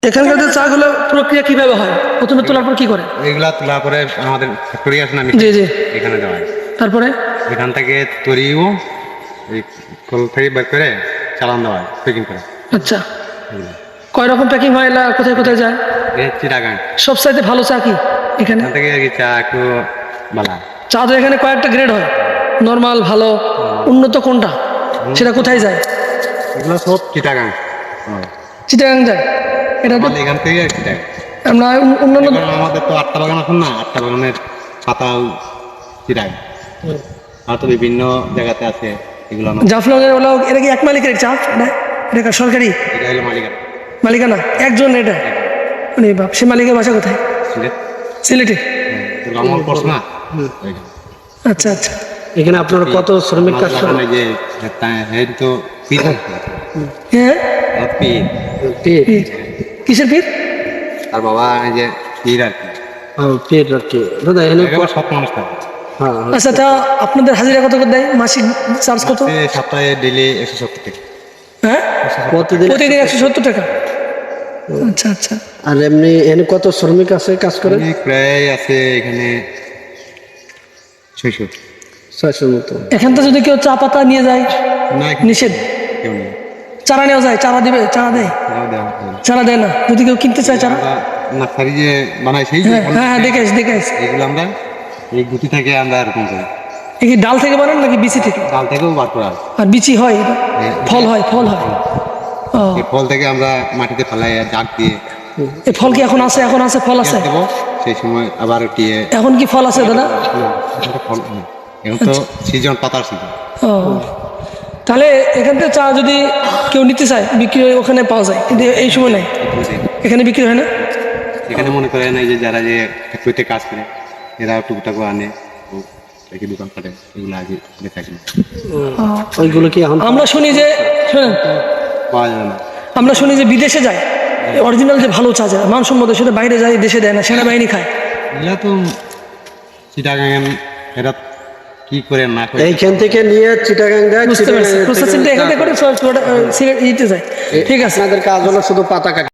এখানকার যে চাগুলো প্রক্রিয়া কিভাবে হয়? প্রথমে তোলার পর কি করে? এগুলা তোলার পরে আমাদের ফ্যাক্টরি আছে না, জি জি। এখানে দেওয়া হয়। তারপরে এখান থেকে তৈরিও এই কল থেকে বের করে চালান দেওয়া হয়, প্যাকিং করে। আচ্ছা, কয় রকম প্যাকিং হয়, এলা কোথায় কোথায় যায়? চিটাগাং সবচাইতে ভালো চা কি এখানে? এখান থেকে আর কি চা একটু বালা। চা তো এখানে কয়েকটা গ্রেড হয়, নর্মাল, ভালো, উন্নত কোনটা সেটা কোথায় যায়? এগুলো সব চিটাগাং। চিটাগাং যায়। এটা তো এখান থেকে চিটাগাং। আমরা অন্যান্য আমাদের তো 8টা বাগান আছে না, 8টা বাগানের পাতাও চিটাগাং। আর তো বিভিন্ন জায়গাতে আছে এগুলো। জাফলংয়ের ওলা, এটা কি এক মালিকের চা? এটা সরকারি এটা হলো মালিকানা। মালিকানা একজন, এটা মানে বাপ, সে মালিকের বাসা কোথায়? সিলেট। সিলেটে। আমার পড়ছ না। আচ্ছা আচ্ছা। এখানে আপনার কত শ্রমিক কাজ করেন? যে তো পীর। হ্যাঁ, পীর। পীর। কিসের পীর? আর বাবা এই যে পীর আর কি। পীর আর কি দাদা এখানে একেবারে সব মানুষ থাকে। হ্যাঁ আচ্ছা, তা আপনাদের হাজিরা কত করে দেয়? মাসিক চার্জ কত? সপ্তাহে ডেলি 170 টাকা। হ্যাঁ, প্রতিদিন প্রতিদিন 170 টাকা। আচ্ছা আচ্ছা। আর এমনি এখানে কত শ্রমিক আছে কাজ করেন? প্রায় আছে এখানে 600। 600 মতো। এখান থেকে যদি কেউ চা পাতা নিয়ে যায় না নিষেধ? কেউ নেই। চারা নেওয়া যায়? চারা দিবে? চারা দেয়? চারা দেয় না? যদি কেউ কিনতে চায় চারা? নার্সারি যে বানায় সেই হ্যাঁ হ্যাঁ হ্যাঁ, দেখে আসি। এগুলো আমরা এই গুটি থেকে আমরা এরকম করি। এ কি ডাল থেকে বানান নাকি বিচি থেকে? ডাল থেকেও বার করা হয়। আর বিচি হয় এটা? ফল হয়? ফল হয়। ও, এই ফল থেকে আমরা মাটিতে ফেলাই জাগ দিয়ে এই ফল কি এখন আছে? এখন আছে, ফল আছে? দেবো। সেই সময় আবার টিয়ে এখন কি ফল আছে দাদা? ফল এখন তো সিজন, পাতার সিজন। ও, তাহলে এখান থেকে চা যদি কেউ নিতে চায়, বিক্রি ওখানে পাওয়া যায়, কিন্তু এই সময় নাই, এখানে বিক্রি হয় না? এখানে মনে করেন এই যে যারা যে ফ্যাক্টরিতে কাজ করে এরা টুকটাকও আনে, কি দোকান পাটে এগুলো আগে বেচা কিনে ওইগুলো কি এখন আমরা শুনি যে, শোনেন, পাওয়া যাবে না। আমরা শুনি যে বিদেশে যায় অরিজিনাল যে ভালো চা যায় মানসম্মত, সেটা বাইরে যায়, দেশে দেয় না, সেনাবাহিনী খায়। এগুলা তো চিটাগাং এরা কি করে না করে এইখান থেকে নিয়ে চিটাগাং যায়, বুঝতে পারছি, প্রসেসিংটা এখান থেকে করে সিলেট ইতে যায়। ঠিক আছে, আপনাদের কাজ হলো শুধু পাতা কাটা।